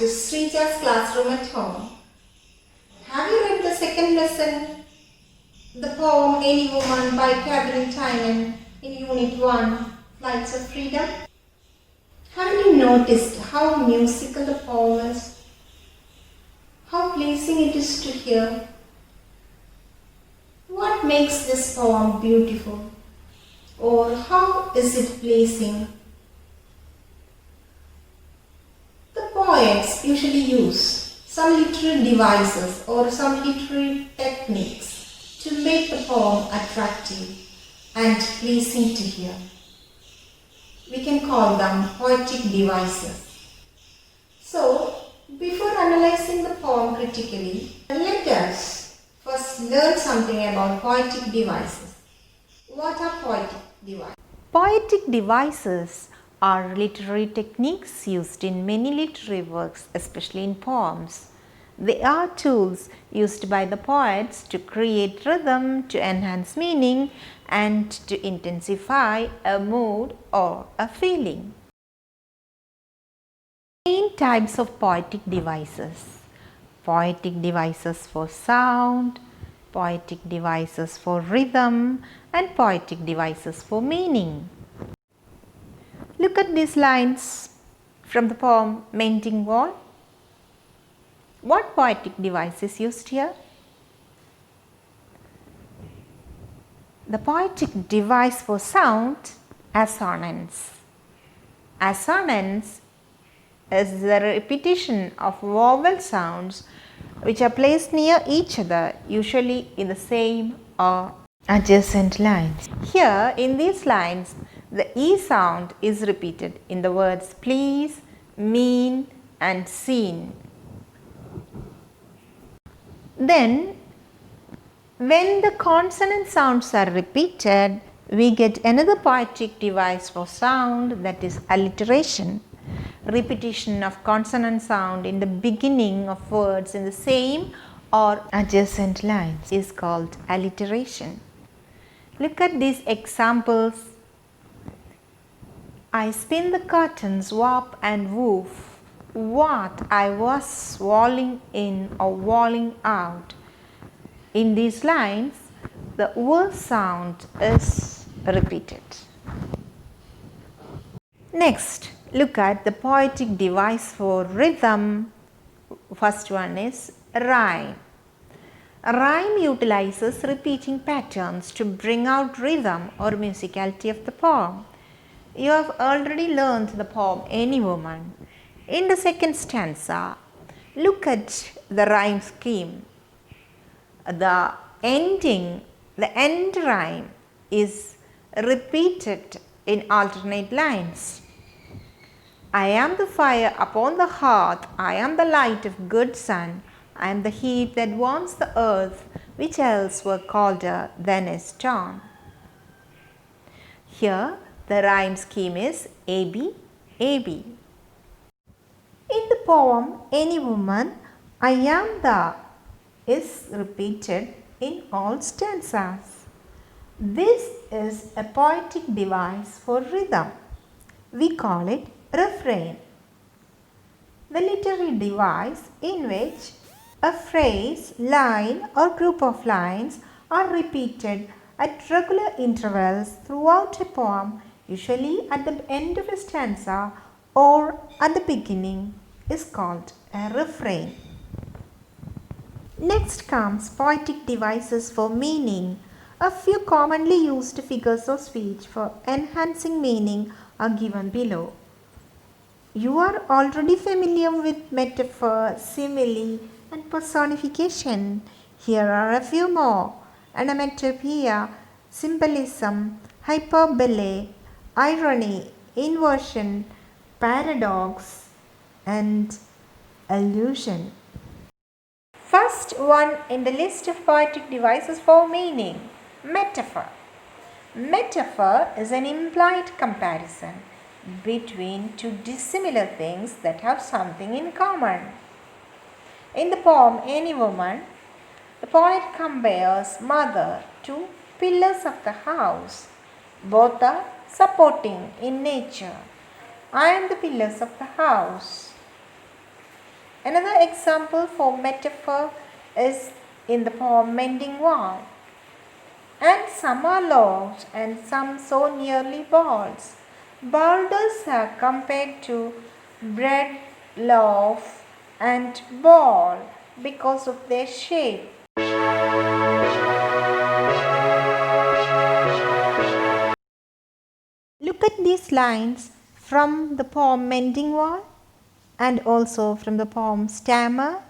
to Srija's classroom at home. Have you read the second lesson, the poem Any Woman by Catherine Tynan in Unit 1, Flights of Freedom? Haven't you noticed how musical the poem is? How pleasing it is to hear? What makes this poem beautiful? Or how is it pleasing? The poets usually use some literary devices or some literary techniques to make the poem attractive and pleasing to hear. We can call them poetic devices. So, before analyzing the poem critically, let us first learn something about poetic devices. What are poetic devices? Poetic devices are literary techniques used in many literary works, especially in poems. They are tools used by the poets to create rhythm, to enhance meaning, and to intensify a mood or a feeling. Main types of poetic devices: poetic devices for sound, poetic devices for rhythm, and poetic devices for meaning. Look at these lines from the poem Mending Wall. What poetic device is used here? The poetic device for sound, assonance. Assonance is the repetition of vowel sounds which are placed near each other, usually in the same or adjacent lines. Here in these lines, the E sound is repeated in the words please, mean, and seen. Then, when the consonant sounds are repeated, we get another poetic device for sound, that is alliteration. Repetition of consonant sound in the beginning of words in the same or adjacent lines is called alliteration. Look at these examples. I spin the curtains, warp and woof. What I was walling in or walling out. In these lines, the V sound is repeated. Next, look at the poetic device for rhythm. First one is rhyme. Rhyme utilizes repeating patterns to bring out rhythm or musicality of the poem. You have already learned the poem Any Woman. In the second stanza, look at the rhyme scheme. The end rhyme is repeated in alternate lines. I am the fire upon the hearth, I am the light of good sun, I am the heat that warms the earth, which else were colder than a stone. Here the rhyme scheme is AB, AB. In the poem Any Woman, I am the is repeated in all stanzas. This is a poetic device for rhythm. We call it refrain. The literary device in which a phrase, line or group of lines are repeated at regular intervals throughout a poem, usually at the end of a stanza or at the beginning, is called a refrain. Next comes poetic devices for meaning. A few commonly used figures of speech for enhancing meaning are given below. You are already familiar with metaphor, simile, and personification. Here are a few more: onomatopoeia, symbolism, hyperbole, irony, inversion, paradox, and allusion. First one in the list of poetic devices for meaning, metaphor. Metaphor is an implied comparison between two dissimilar things that have something in common. In the poem Any Woman, the poet compares mother to pillars of the house. Both are supporting in nature. I am the pillars of the house. Another example for metaphor is in the poem Mending Wall. And some are logs and some so nearly balls. Boulders are compared to bread, loaf and ball because of their shape. Look at these lines from the poem Mending Wall and also from the poem Stammer.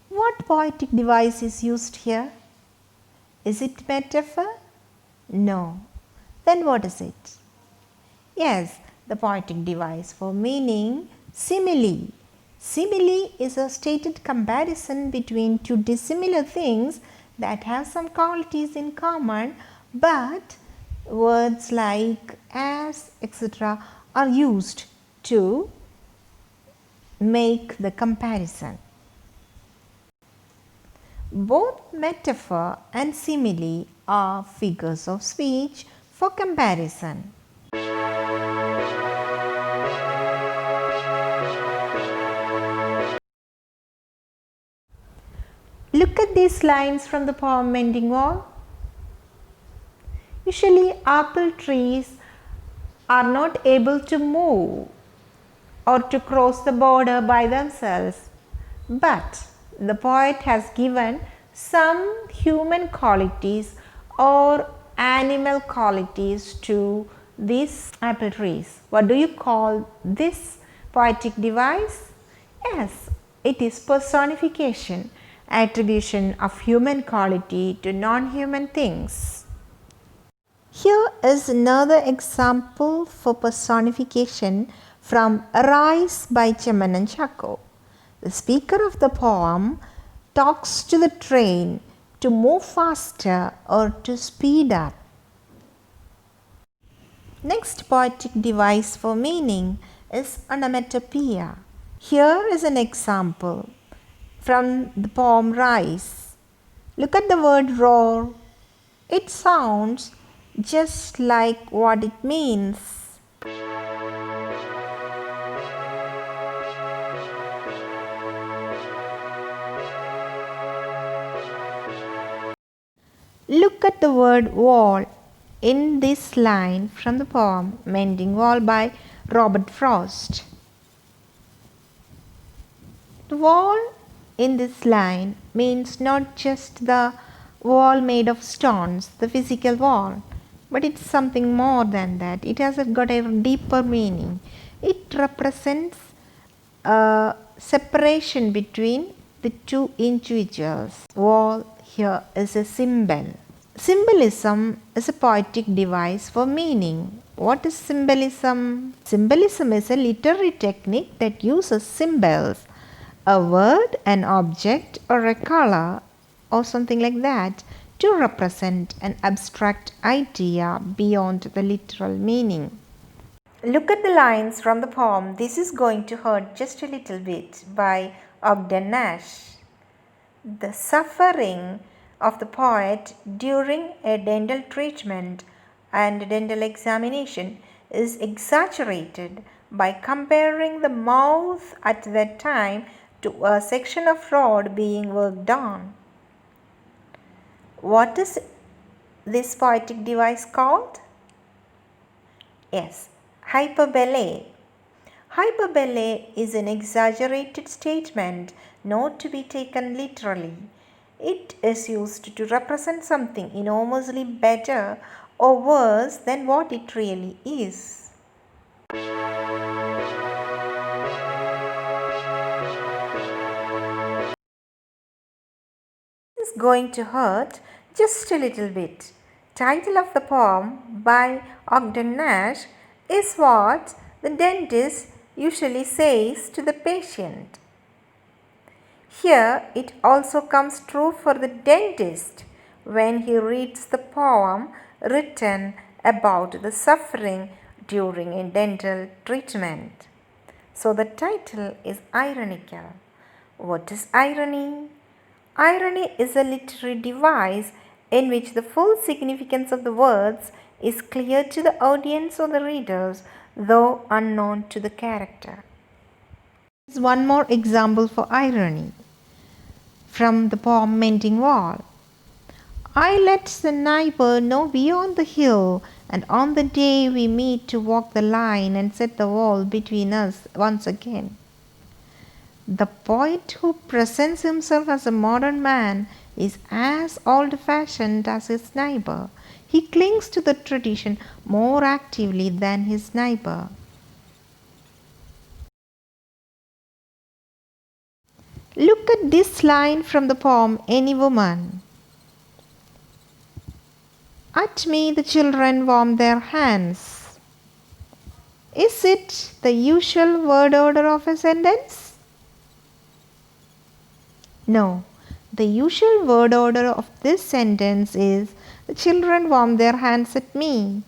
What poetic device is used here? Is it metaphor? No. Then what is it? Yes, the poetic device for meaning simile. Simile is a stated comparison between two dissimilar things that have some qualities in common, but words like as, etc. are used to make the comparison. Both metaphor and simile are figures of speech for comparison. Look at these lines from the poem Mending Wall. Usually apple trees are not able to move or to cross the border by themselves, but the poet has given some human qualities or animal qualities to these apple trees. What do you call this poetic device? Yes, it is personification, attribution of human quality to non-human things. Here is another example for personification from Arise by Chemanan Chako. The speaker of the poem talks to the train to move faster or to speed up. Next poetic device for meaning is onomatopoeia. Here is an example from the poem Rise. Look at the word roar. It sounds just like what it means. Look at the word wall in this line from the poem Mending Wall by Robert Frost. The wall in this line means not just the wall made of stones, the physical wall, but it's something more than that. It has got a deeper meaning. It represents a separation between the two individuals. Wall here is a symbol. Symbolism is a poetic device for meaning. What is symbolism? Symbolism is a literary technique that uses symbols, a word, an object, or a color, or something like that, to represent an abstract idea beyond the literal meaning. Look at the lines from the poem This Is Going to Hurt Just a Little Bit by Ogden Nash. The suffering of the poet during a dental treatment and dental examination is exaggerated by comparing the mouth at that time to a section of road being worked on. What is this poetic device called? Yes, hyperbole. Hyperbole is an exaggerated statement not to be taken literally. It is used to represent something enormously better or worse than what it really is. This is going to hurt just a little bit. Title of the poem by Ogden Nash is what the dentist usually says to the patient. Here it also comes true for the dentist when he reads the poem written about the suffering during a dental treatment. So the title is ironical. What is irony? Irony is a literary device in which the full significance of the words is clear to the audience or the readers, though unknown to the character. Here's one more example for irony from the poem Mending Wall. I let the neighbor know beyond the hill, and on the day we meet to walk the line and set the wall between us once again. The poet who presents himself as a modern man is as old-fashioned as his neighbor. He clings to the tradition more actively than his neighbor. Look at this line from the poem Any Woman. At me the children warm their hands. Is it the usual word order of a sentence? No, the usual word order of this sentence is the children warm their hands at me.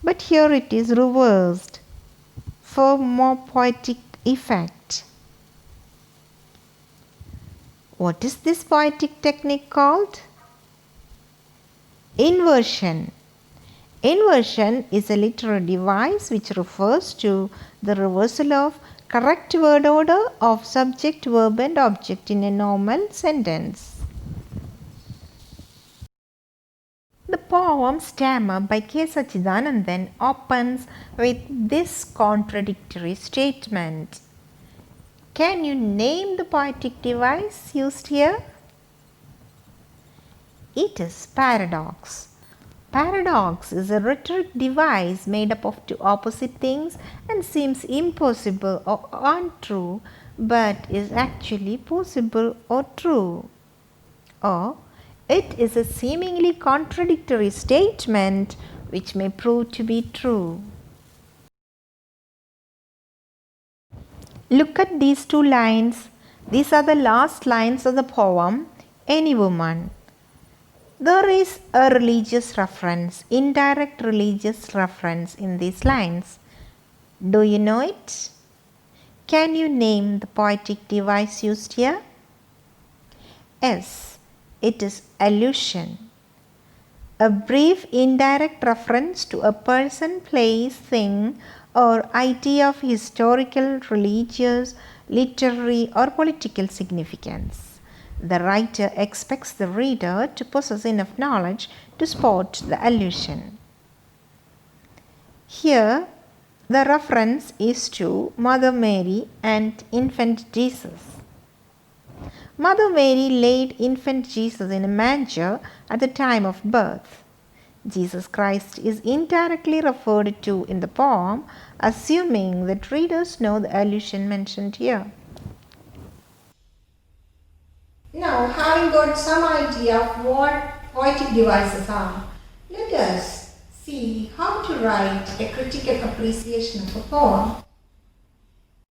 But here it is reversed for more poetic effect. What is this poetic technique called? Inversion. Inversion is a literary device which refers to the reversal of correct word order of subject, verb and object in a normal sentence. The poem Stammer by K. Sachidanandan opens with this contradictory statement. Can you name the poetic device used here? It is paradox. Paradox is a rhetoric device made up of two opposite things and seems impossible or untrue, but is actually possible or true. Or it is a seemingly contradictory statement which may prove to be true. Look at these two lines. These are the last lines of the poem Any Woman. There is a religious reference, indirect religious reference in these lines. Do you know it? Can you name the poetic device used here? Yes, it is allusion. A brief indirect reference to a person, place, thing, or idea of historical, religious, literary, or political significance. The writer expects the reader to possess enough knowledge to spot the allusion. Here, the reference is to Mother Mary and infant Jesus. Mother Mary laid infant Jesus in a manger at the time of birth. Jesus Christ is indirectly referred to in the poem, assuming that readers know the allusion mentioned here. Now, having got some idea of what poetic devices are, let us see how to write a critical appreciation of a poem